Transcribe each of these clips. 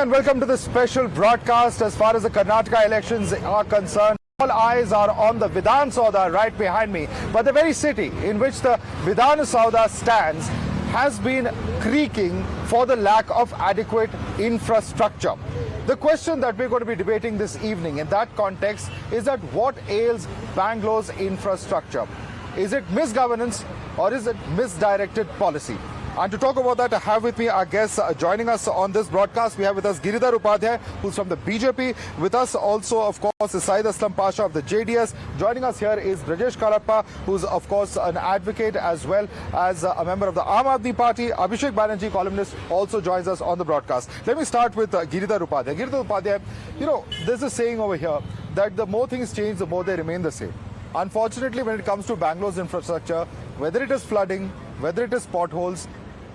and welcome to this special broadcast. As far as the Karnataka elections are concerned, all eyes are on the Vidhan Sauda right behind me. But the very city in which the Vidhan Sauda stands has been creaking for the lack of adequate infrastructure. The question that we're going to be debating this evening in that context is that what ails Bangalore's infrastructure? Is it misgovernance or is it misdirected policy? And to talk about that, I have with me our guests joining us on this broadcast. We have with us Giridhara Upadhyay, who's from the BJP. With us also, of course, is Syed Aslam Pasha of the JDS. Joining us here is Brijesh Kalappa, who's, of course, an advocate as well as a member of the Aam Aadmi Party. Abhishek Banerjee, columnist, also joins us on the broadcast. Let me start with Giridhara Upadhyay. Giridhara Upadhyay, you know, there's a saying over here that the more things change, the more they remain the same. Unfortunately, when it comes to Bangalore's infrastructure, whether it is flooding, whether it is potholes,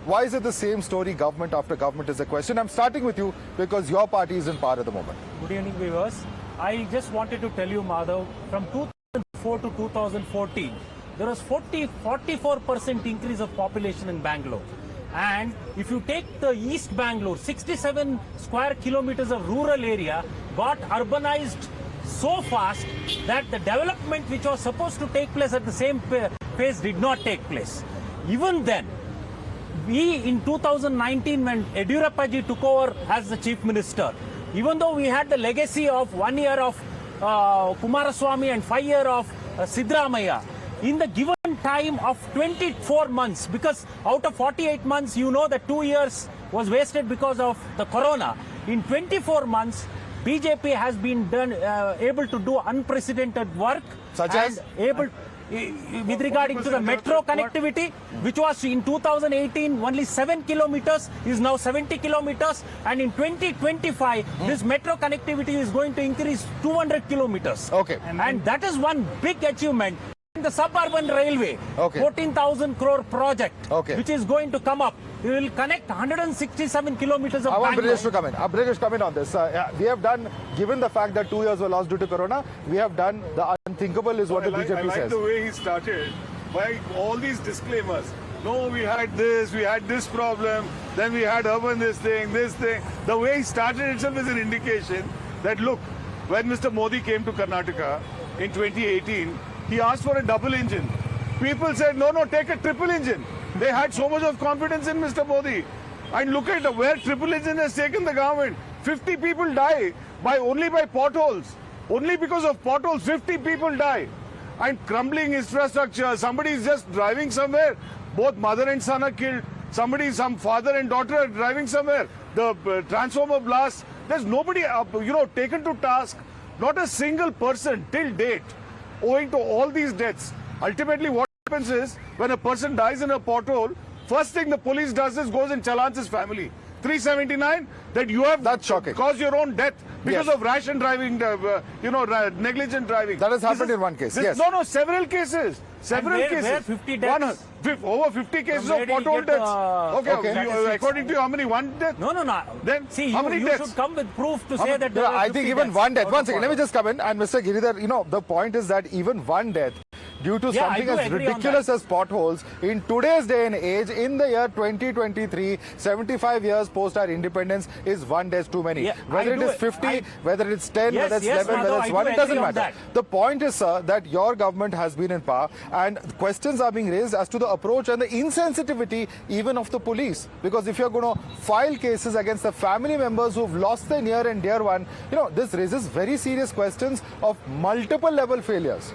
why is it the same story government after government is the question? I'm starting with you because your party is in power at the moment. Good evening, viewers. I just wanted to tell you, Madhav, from 2004 to 2014, there was 44% increase of population in Bangalore. And if you take the East Bangalore, 67 square kilometers of rural area got urbanized so fast that the development which was supposed to take place at the same pace did not take place. Even then, we in 2019, when Yediyurappa took over as the chief minister, even though we had the legacy of 1 year of Kumaraswamy and 5 years of Siddaramaiah, in the given time of 24 months, because out of 48 months, you know that 2 years was wasted because of the corona. In 24 months, BJP has been able to do unprecedented work, such as with regarding to the metro connectivity, which was in 2018 only 7 kilometers, is now 70 kilometers, and in 2025 this metro connectivity is going to increase 200 kilometers. Okay. And that is one big achievement. The suburban railway, 14,000 crore project, which is going to come up. We will connect 167 kilometers of Bangalore. I want Brijesh to come in. Brijesh, come in on this. We have done, given the fact that 2 years were lost due to corona, we have done the unthinkable is what the BJP says. I like the way he started by all these disclaimers. No, we had this problem, then we had urban this thing. The way he started itself is an indication that, look, when Mr. Modi came to Karnataka in 2018, he asked for a double engine. People said, no, take a triple engine. They had so much of confidence in Mr. Modi. And look at where triple engine has taken the government. 50 people die only by potholes. Only because of potholes, 50 people die. And crumbling infrastructure, somebody is just driving somewhere. Both mother and son are killed. Some father and daughter are driving somewhere. The transformer blast. There's nobody, taken to task. Not a single person till date, owing to all these deaths. Ultimately, what happens is, when a person dies in a pothole, first thing the police does is goes and challans his family. 379, that you have caused your own death because of rash and driving, negligent driving. That has happened in one case, yes. No, several cases. Several cases. Where 50 deaths? Over 50 cases of pothole deaths. According to you, how many? One death? No. Then, see, how many you deaths? should come with proof to say that there are I 50 think even deaths. one death. One second, let me just come in. And Mr. Giridhar, the point is that even one death due to something as ridiculous as potholes in today's day and age, in the year 2023, 75 years post our independence, is one death too many. Whether it is 50, whether it's 10, whether it's 11, whether it's 1, it doesn't matter. The point is, sir, that your government has been in power and questions are being raised as to the approach and the insensitivity even of the police. Because if you're going to file cases against the family members who've lost their near and dear one, this raises very serious questions of multiple level failures.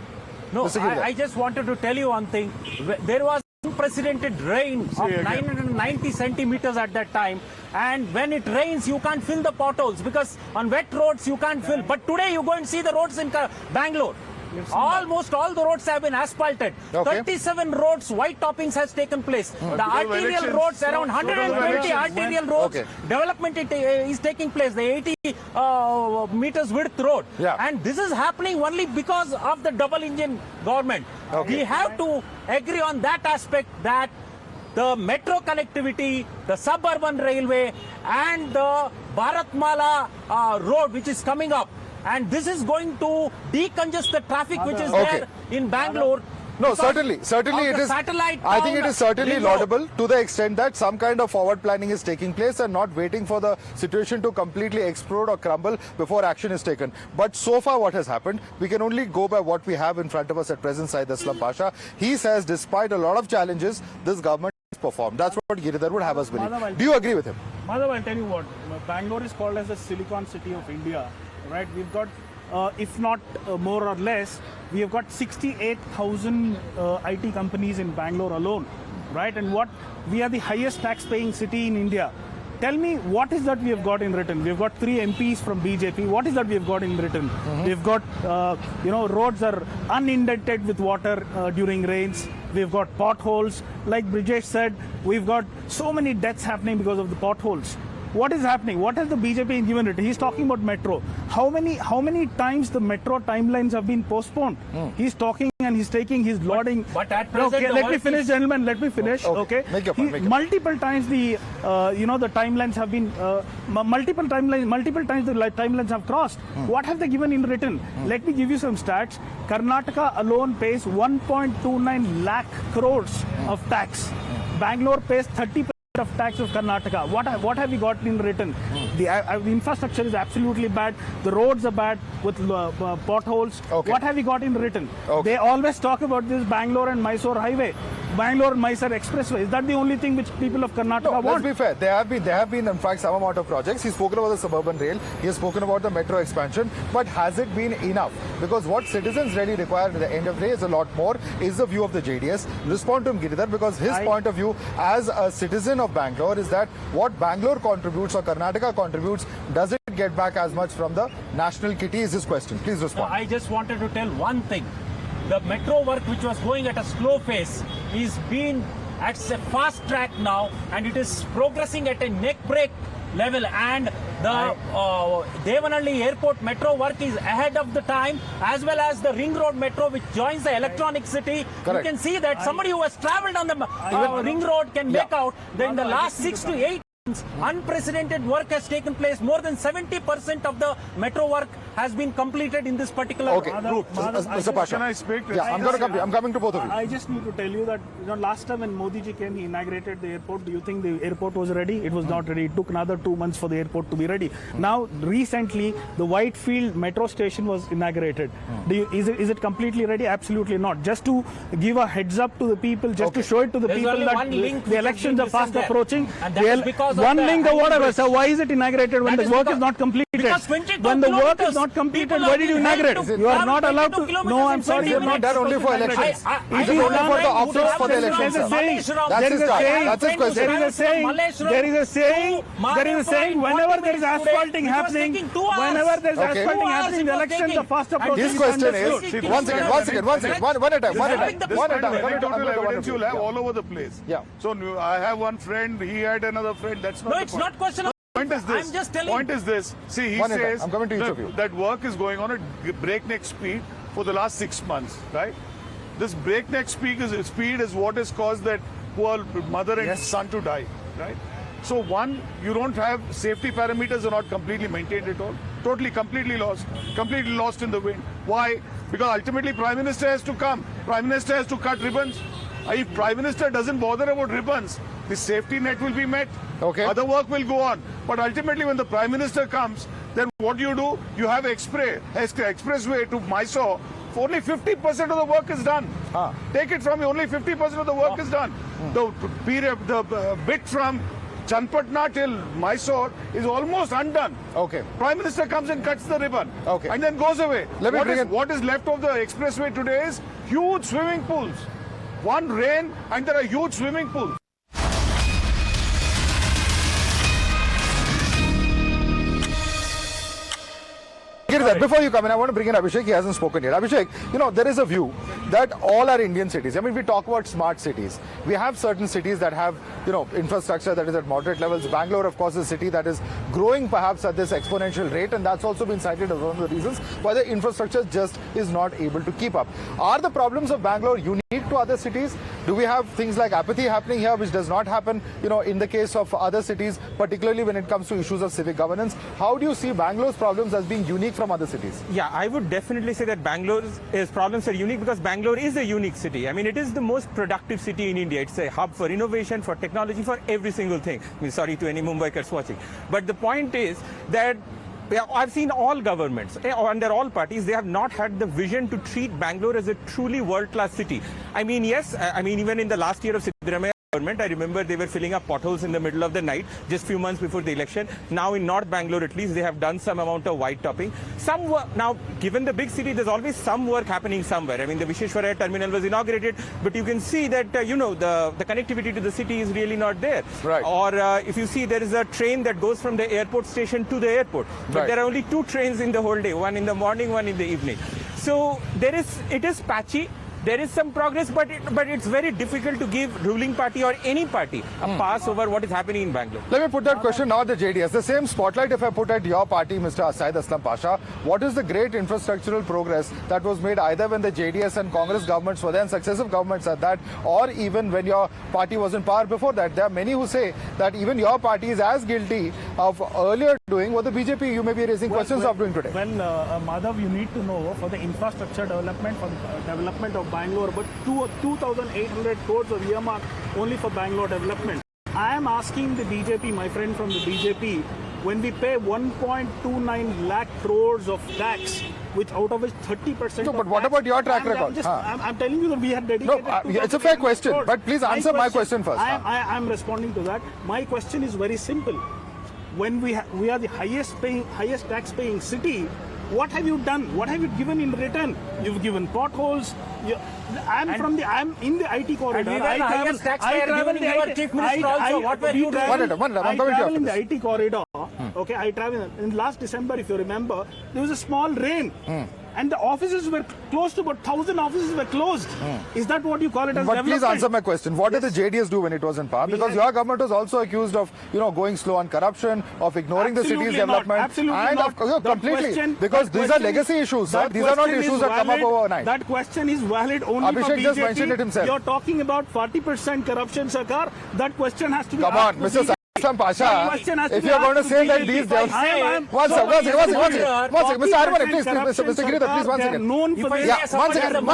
No, I just wanted to tell you one thing. There was unprecedented rain of 990 centimeters at that time, and when it rains you can't fill the potholes because on wet roads you can't fill. But today you go and see the roads in Bangalore. Almost all the roads have been asphalted. 37 roads, white toppings has taken place. The arterial roads, around 120 arterial roads, development is taking place. The 80 meters width road. And this is happening only because of the double engine government. We have to agree on that aspect, that the metro connectivity, the suburban railway and the Bharatmala road which is coming up, and this is going to decongest the traffic which is there in Bangalore. No, Because certainly of it the is. satellite I think it town is certainly ring road. laudable to the extent that some kind of forward planning is taking place and not waiting for the situation to completely explode or crumble before action is taken. But so far, what has happened, we can only go by what we have in front of us at present. Syed Aslam Pasha, he says, despite a lot of challenges, this government has performed. That's what Giridhar would have us believe. Do you agree with him? Madhav, I'll tell you what, Bangalore is called as the Silicon City of India, right? We've got, if not more or less, we have got 68,000 IT companies in Bangalore alone, right? And we are the highest tax-paying city in India. Tell me, what is that we have got in return? We have got 3 MPs from BJP. What is that we have got in return? We've got, roads are unindented with water during rains. We've got potholes. Like Brijesh said, we've got so many deaths happening because of the potholes. What is happening? What has the BJP given it? He's talking about metro. How many times the metro timelines have been postponed? He's talking and he's lauding. But at present, okay, let me finish, gentlemen. Let me finish. Okay. Make your point. Multiple times the the timelines have been multiple times the timelines have crossed. What have they given in return? Let me give you some stats. Karnataka alone pays 1.29 lakh crores of tax. Bangalore pays 30% of tax of Karnataka. What have we got in return? The infrastructure is absolutely bad. The roads are bad with potholes. Okay. What have we got in return? Okay. They always talk about this Bangalore and Mysore highway, Bangalore and Mysore expressway. Is that the only thing which people of Karnataka want? Let's be fair. There have been in fact some amount of projects. He's spoken about the suburban rail. He has spoken about the metro expansion. But has it been enough? Because what citizens really require at the end of the day is a lot more. Is the view of the JDS. Respond to him, Giridhar, because his point of view as a citizen of Bangalore is that what Bangalore contributes or Karnataka contributes, does it get back as much from the national kitty is his question. Please respond. I just wanted to tell one thing. The metro work, which was going at a slow pace, is being at a fast track now, and it is progressing at a neck break level. And the Devanalli Airport metro work is ahead of the time, as well as the Ring Road metro, which joins the electronic city. Correct. You can see that somebody who has travelled on the Ring Road can make out that in the last 6 to 8 months, unprecedented work has taken place. More than 70% of the metro work has been completed in this particular route. Mr. Pasha. Can I speak? Yeah, I'm coming to both of you. I just need to tell you that last time when Modi ji came, he inaugurated the airport. Do you think the airport was ready? It was not ready. It took another 2 months for the airport to be ready. Now, recently, the Whitefield metro station was inaugurated. Is it completely ready? Absolutely not. Just to give a heads up to the people, just to show it to the There's people only that one link the elections are fast approaching. And that is because of one the link or whatever. bridge. So why is it inaugurated when That the is work because- is not completed? Because 22 When the work kilometers, is not completed, people why are did you being inaugurate? held to You are not travel allowed 22 to. No, I'm kilometers sorry, in you're 20 not done only for elections. If It is you only for the done- optics for the elections, There's a sir. saying. That's There his is a time. saying. That's his question. There is a saying. There is a saying. Whenever there is asphalting happening, whenever there is Okay. asphalting happening in the election, the fast approach His is question understood. is, one second, one at a time, one at a time. One at a time. This One at a kind of time. anecdotal I'm evidence you'll have Yeah. all over the place. Yeah. So I have one friend, he had another friend. That's not No, the it's point. not question of. Point is this. I'm just telling. Point is this. See, he One at a time. says I'm coming to each of you. that work is going on at breakneck speed for the last 6 months, right? This breakneck speed is what has caused that poor mother and son to die, right? So one, you don't have safety parameters are not completely maintained at all. Totally, completely lost in the wind. Why? Because ultimately Prime Minister has to come. Prime Minister has to cut ribbons. If Prime Minister doesn't bother about ribbons, the safety net will be met. Okay. Other work will go on. But ultimately when the Prime Minister comes, then what do? You have expressway to Mysore. Only 50% of the work is done. Take it from me, only 50% of the work is done. The bit from Chanpatna till Mysore is almost undone. Okay. Prime Minister comes and cuts the ribbon. Okay. And then goes away. Let me bring in- What is left of the expressway today is huge swimming pools. One rain and there are huge swimming pools. Giridhar, before you come in, I want to bring in Abhishek. He hasn't spoken yet. Abhishek, there is a view that all our Indian cities, we talk about smart cities. We have certain cities that have, infrastructure that is at moderate levels. Bangalore, of course, is a city that is growing perhaps at this exponential rate, and that's also been cited as one of the reasons why the infrastructure just is not able to keep up. Are the problems of Bangalore unique to other cities? Do we have things like apathy happening here, which does not happen, in the case of other cities, particularly when it comes to issues of civic governance? How do you see Bangalore's problems as being unique from other cities? Yeah, I would definitely say that Bangalore's problems are unique because Bangalore is a unique city. I mean, it is the most productive city in India. It's a hub for innovation, for technology, for every single thing. I mean, sorry to any Mumbaikars watching. But the point is that I've seen all governments, under all parties, they have not had the vision to treat Bangalore as a truly world-class city. I mean, yes, even in the last year of Siddaramaiah government, I remember they were filling up potholes in the middle of the night, just few months before the election. Now in North Bangalore, at least, they have done some amount of white topping. Some work, now, given the big city, there's always some work happening somewhere. I mean, the Vishweshwaraya terminal was inaugurated, but you can see that, the connectivity to the city is really not there. Right. Or if you see, there is a train that goes from the airport station to the airport. But Right. there are only 2 trains in the whole day, one in the morning, one in the evening. So it is patchy. There is some progress, but it's very difficult to give ruling party or any party a pass over what is happening in Bangalore. Let me put that question now at the JDS. The same spotlight if I put at your party, Mr. Syed Aslam Pasha. What is the great infrastructural progress that was made either when the JDS and Congress governments were there and successive governments at that, or even when your party was in power before that? There are many who say that even your party is as guilty of earlier doing what the BJP you may be raising questions of doing today. Well, Madhav, you need to know for the infrastructure development, for the development of Bangalore, but 2,800 crores of earmark only for Bangalore development. I am asking the BJP, my friend from the BJP, when we pay 1.29 lakh crores of tax, which out of which 30%. No, but what about your track record? I'm telling you that we have dedicated. No, it's a fair question, crores. but please answer my question first. I'm responding to that. My question is very simple. When we are the highest tax paying city, what have you done? What have you given in return? You've given potholes. I'm in the IT corridor. And we were the highest taxpayer given your chief minister also. What were you doing? I'm coming to you in the after IT corridor. Okay, I travel. In last December, if you remember, there was a small rain. And the offices were close to about 1,000 offices were closed. Is that what you call it as But development? please answer my question. What did the JDS do when it was in power? Because your government was also accused of, going slow on corruption, of ignoring the city's development. Absolutely and not. Completely. Because these are legacy issues, sir. These are not issues that come up overnight. That question is valid only for Abhishek BJP. just mentioned it himself. You're talking about 40% corruption, Sarkar. That question has to be Come asked on, to Mr. Aslam Pasha, if you're going to say that these... One second, Mr. Armani, please, Mr. Giridhara, please, one second. Known for Yeah, one second,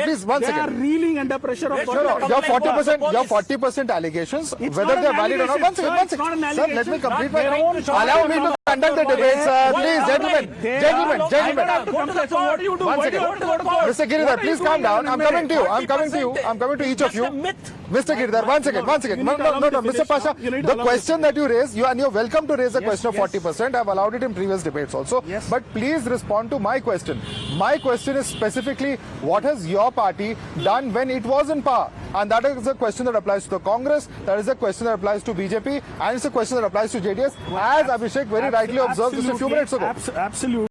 please, one They are second. reeling under pressure of Your 40% allegations, whether they are valid or not. One second. Sir, let me complete my... Allow me to conduct the debate, sir. Please, gentlemen. What do you do? One second. Mr. Giridhara, please calm down. I'm coming to each of you. Mr. Giridhara, one second. No, Mr. Pasha, the question that you raised, you're welcome to raise a question of 40%. I've allowed it in previous debates also. Yes. But please respond to my question. My question is specifically, what has your party done when it was in power? And that is a question that applies to the Congress, that is a question that applies to BJP, and it's a question that applies to JDS, as Abhishek very rightly observed just a few minutes ago. Absolutely.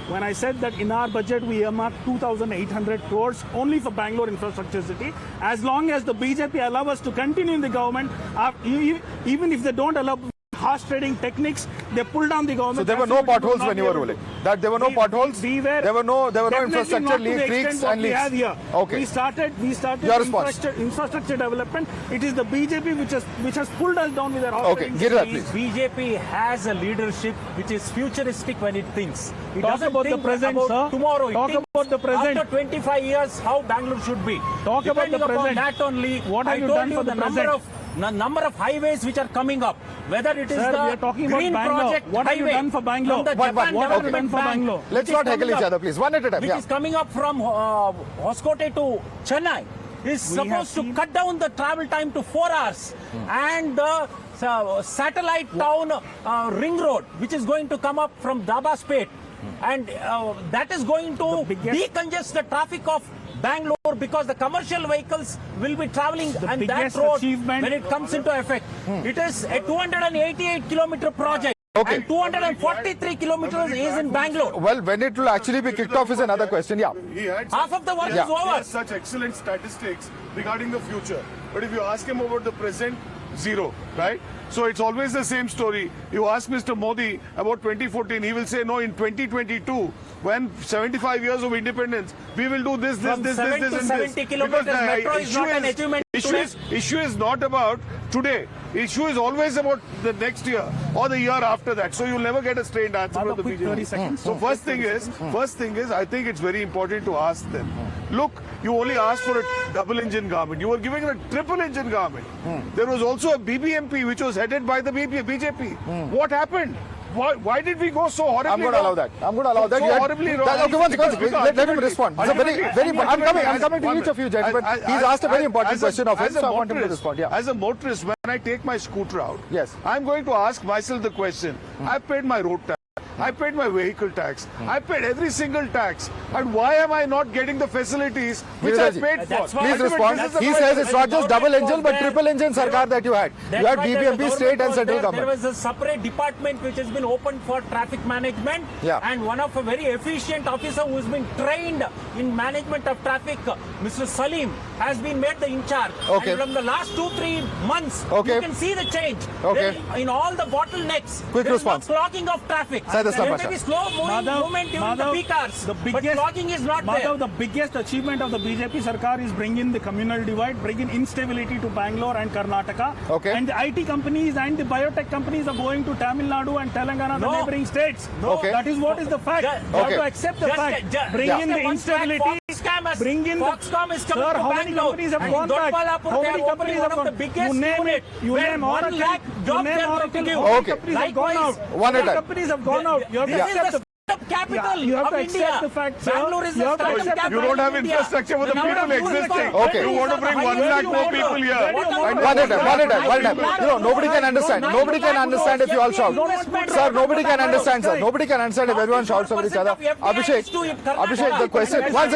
When I said that in our budget we earmarked 2,800 crores only for Bangalore infrastructure city, as long as the BJP allow us to continue in the government, even if they don't allow harsh trading techniques, they pull down the government. So there were no potholes when you were ruling? That there were no potholes? There were no infrastructure leaks and leaks? Okay. We started infrastructure development. It is the BJP which has pulled us down with their harsh Okay, trading. Giridhara, please. BJP has a leadership which is futuristic when it thinks. It Talk doesn't about think the present, about sir. tomorrow. It Talk thinks about the present. After 25 years, how Bangalore should be. Talk about the Depending upon present. that only, What have I you told done for the present? number of highways which are coming up, whether it is Sir, we are the talking about Green Bangalore. Project What have you highway done for Bangalore? from the What Japan have you Development done for Bank, Bangalore? Let's which not is heckle coming each up- other, please. One at a time. Which Yeah. is coming up from Hoskote to Chennai, is supposed to cut down the travel time to 4 hours, and the satellite town ring road, which is going to come up from Dabaspet, and that is going to decongest the traffic of Bangalore, because the commercial vehicles will be traveling and that road when it comes into effect. It is a 288-kilometer project. Okay. And 243 kilometers is in Bangalore. Well, when it will actually be kicked off is another question. Yeah. He had Half of the work is he over. has such excellent statistics regarding the future. But if you ask him about the present, zero, right? So it's always the same story. You ask Mr. Modi about 2014, he will say, no, in 2022, when 75 years of independence, we will do this, From this, 7 this, to and 70 this. kilometers, Because the metro is not an achievement today. issue is not about today. Issue is always about the next year or the year after that. So you'll never get a straight answer from the quick 30 BJP. seconds. So first thing is, I think it's very important to ask them. Look, you only asked for a double engine government. You were giving a triple engine government. There was also a BBMP which was headed by the BJP. What happened? Why did we go so horribly I'm going to allow that. I'm going to allow that. So You had- horribly wrong. Okay, one second. Let him respond. It's a very, Ultimately, I'm coming to each of you, gentlemen. He's asked a very important question of him, so I want him to respond. Yeah. As a motorist, when I take my scooter out, Yes. I'm going to ask myself the question. I paid my road tax. I paid my vehicle tax. I paid every single tax. And why am I not getting the facilities which I Giridharaji, paid for? that's why- Please respond. This is the He question. says it's not just double engine, but there. triple engine Sarkar that you had. You That's had why the BBMP, government state and was central there. government. There was a separate department which has been opened for traffic management. Yeah. And one of a very efficient officer who has been trained in management of traffic, Mr. Salim, has been made the in charge. Okay. And from the last 2-3 months, Okay. you can see the change. Okay. In all the bottlenecks, Quick there is no response. clogging of traffic. Syed Aslam There may Pasha. be slow movement during the peak hours, but clogging is not there. The biggest achievement of the BJP Sarkar is bringing the communal divide, bringing instability to Bangalore and Karnataka. Okay. And the IT companies and the biotech companies are going to Tamil Nadu and Telangana, the No. neighboring states. No. Okay. That is what is the fact. Ju- You have Okay. to accept the Just- fact. ju- Bring just in a the one fact, instability. Bring in Foxconn is coming Sir, to how many Bangalore. companies have And gone back? Gopalakrishnan, How they many are companies opening have one of gone? the biggest You name unit you where name 1 Oracle. lakh You jobs name they are going Oracle. to give. How many Okay. companies have gone out? Likewise, One at a time. Companies have gone out. You have to This is accept the the startup capital you have of to India. accept the fact, sir. Bangalore is You the have to startup accept the capital You don't have of India. infrastructure for the number people of universities- existing. Okay. You want to bring 1 lakh more people here. One at a time. You know, nobody can understand. Nobody can understand if you all shout. Sir, nobody can understand, sir. Nobody can understand if everyone shouts over each other. Abhishek, the question. One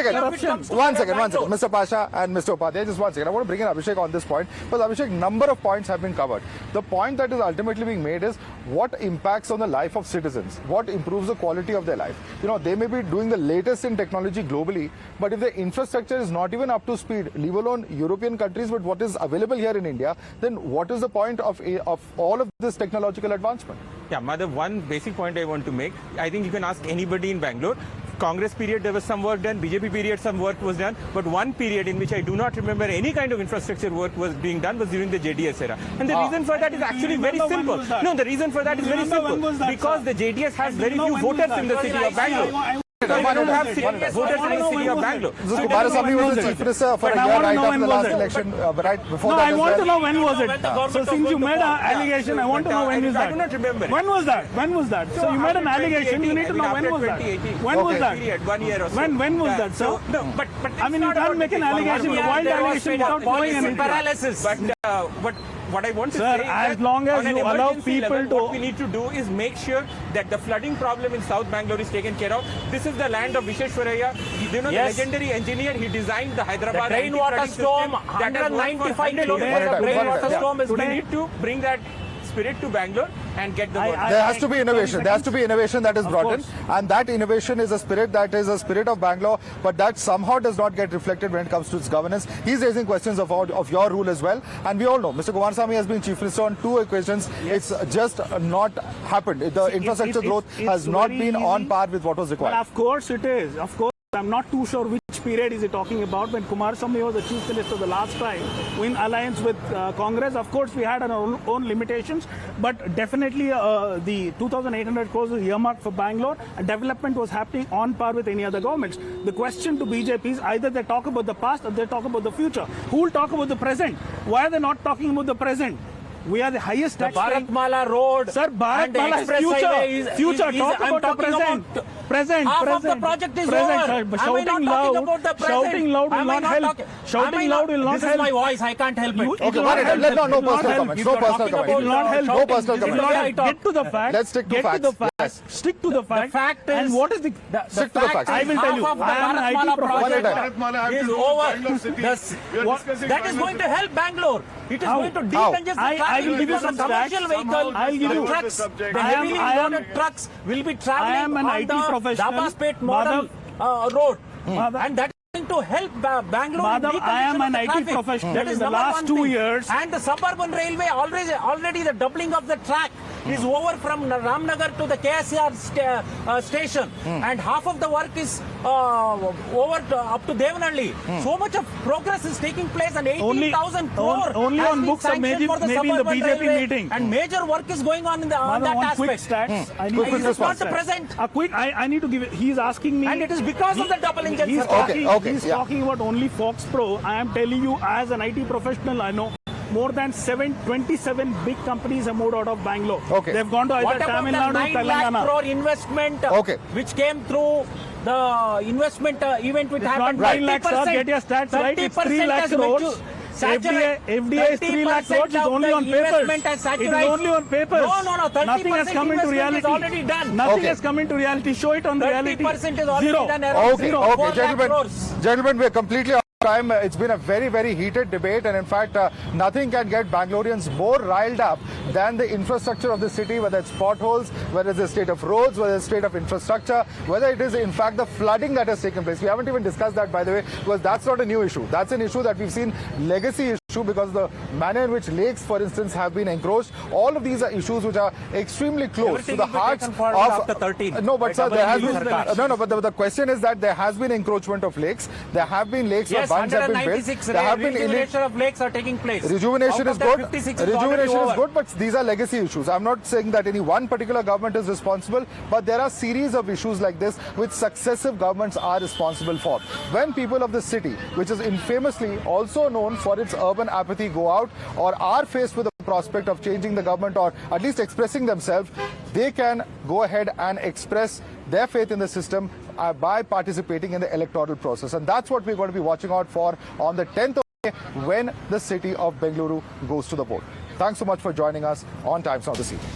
second. Mr. Pasha and Mr. Upadhyay, just one second. I want to bring in Abhishek on this point. Because Abhishek, number of points have been covered. The point that is ultimately being made is what impacts on the life of citizens, what improves the quality of their life. You know, they may be doing the latest in technology globally, but if the infrastructure is not even up to speed, leave alone European countries, but what is available here in India, then what is the point of all of this technological advancement? Yeah, Madhav, one basic point I want to make. I think you can ask anybody in Bangalore. Congress period, there was some work done. BJP period, some work was done. But one period in which I do not remember any kind of infrastructure work was being done was during the JDS era. And the reason for that is actually very simple. No, the reason for that is very simple. Because the JDS has very few voters in the city of Bangalore. They don't have serious voters in the city of Bangalore. So Kumarasamy was the chief minister for a year right after the last election, right before No, that I as want to well. know when was When the it. government So was since you going to made an fall. allegation, I want to know when is I that. do not remember. When was that? When was that? So you made an allegation. You need to know when was that. When was that? Period, 1 year or so. When was that, sir? No, but I mean, you can't make an allegation, a wild allegation without knowing anything. paralysis. But what I want to Sir, say is as that long as on an you allow emergency people level, to- what we need to do is make sure that the flooding problem in South Bangalore is taken care of. This is the land of Visheshwaraya. You know, Yes. the legendary engineer, he designed the Hyderabad The rainwater anti-flooding storm, system that has worked for 195 100 kilometers years. of rainwater Yeah. storm is We Today- need to bring that spirit to Bangalore and get the work. There has to be innovation. There has to be innovation that is brought in, and that innovation is a spirit of Bangalore, but that somehow does not get reflected when it comes to its governance. He's raising questions of your rule as well, and we all know Mr. Kumarasamy has been chief minister on 2 occasions. It's just not happened. The infrastructure growth has not very been on easy. par with what was Well, required. of course it is. Of course. I'm not too sure which period is he talking about. When Kumarasamy was the chief minister the last time in alliance with Congress, of course we had our own limitations, but definitely the 2,800 crores is earmarked for Bangalore, and development was happening on par with any other governments. The question to BJP is either they talk about the past or they talk about the future. Who will talk about the present? Why are they not talking about the present? We are the highest The tax Bharatmala Road. Sir, and Bharatmala is express future. highway is- Future. is- Talk I'm about the talking present. about- Present. Half present. of the project is present. over. Sir, Am I shouting not talking loud. about the present? Shouting loud will Am I not help. talking- Shouting am I loud not- will not This help. is my voice. I can't help it. You- Okay, it will one not at a time. help. No It will not personal help. comments. If No you're personal talking comments. It will not help. No personal This is comments. why I talk. Get to the facts. Let's stick to Get facts. to the facts. Yes. Stick to the facts. The fact is, and what is the Stick to the facts. I will tell you. half of the I am an IT Bharatmala professor. One at a time. Bharatmala have to is do over. Bangalore city. The- We are what- discussing that is Bangalore going to city. help Bangalore. It is How? going to How? decongest the I traffic will give you because some the commercial stats. vehicle, I'll give the you- trucks, subject. the I am- heavily I am- loaded trucks will be I traveling am an on IT the professional. Dabaspet model road. Madhav- And that is going to help Bangalore in Madhav, decongestion I am of an the IT traffic. professional. That is In the number last one 2 thing. years- And the suburban railway already the doubling of the track is over from Ramnagar to the KSR station, and half of the work is over up to Devanhalli. So much of progress is taking place, and 18,000 crore only has on been books or sanctioned maybe for the in the suburban BJP railway, meeting. and major work is going on in the on that Quick aspect. stats. I need Quick It is not response. the present, I need to give it. He's asking me. and it is because of the double engine. He's Sarkar. talking, yeah. talking about only Fox Pro. I am telling you, as an IT professional, I know more than 27 big companies have moved out of Bangalore. Okay. They've gone to either What about Tamil the Nadu, 9 lakh Telangana. crore investment which came through the investment event which It's happened? not 9 lakh, sir. Get your stats right. It's 3 lakh crores. FDA is 3 lakh crores. It's only on papers. It is only on papers. No. 30% Nothing has come into investment reality. is already done. Nothing Okay. has come into reality. Show it on reality. 30% is already Zero. done. Around Okay, zero. 4 lakh gentlemen, crores. gentlemen, we're completely out of time. It's been a very, very heated debate, and in fact, nothing can get Bangaloreans more riled up than the infrastructure of the city, whether it's potholes, whether it's the state of roads, whether it's the state of infrastructure, whether it is in fact the flooding that has taken place. We haven't even discussed that, by the way, because that's not a new issue. That's an issue that we've seen, legacy issue, because the manner in which lakes, for instance, have been encroached. All of these are issues which are extremely close Everything to the will be hearts taken forward of after 13. No, but By sir, there has double been engine but the question is that there has been encroachment of lakes. There have been lakes Yes, where bunds have been built. 196 There have been rejuvenation of lakes are taking place. Rejuvenation Out is of that, good. 56 is already Rejuvenation is over. good, but these are legacy issues. I'm not saying that any one particular government is responsible, but there are series of issues like this which successive governments are responsible for. When people of the city, which is infamously also known for its urban apathy, go out or are faced with the prospect of changing the government or at least expressing themselves, they can go ahead and express their faith in the system by participating in the electoral process. And that's what we're going to be watching out for on the 10th of May when the city of Bengaluru goes to the vote. Thanks so much for joining us on Times Now This Evening.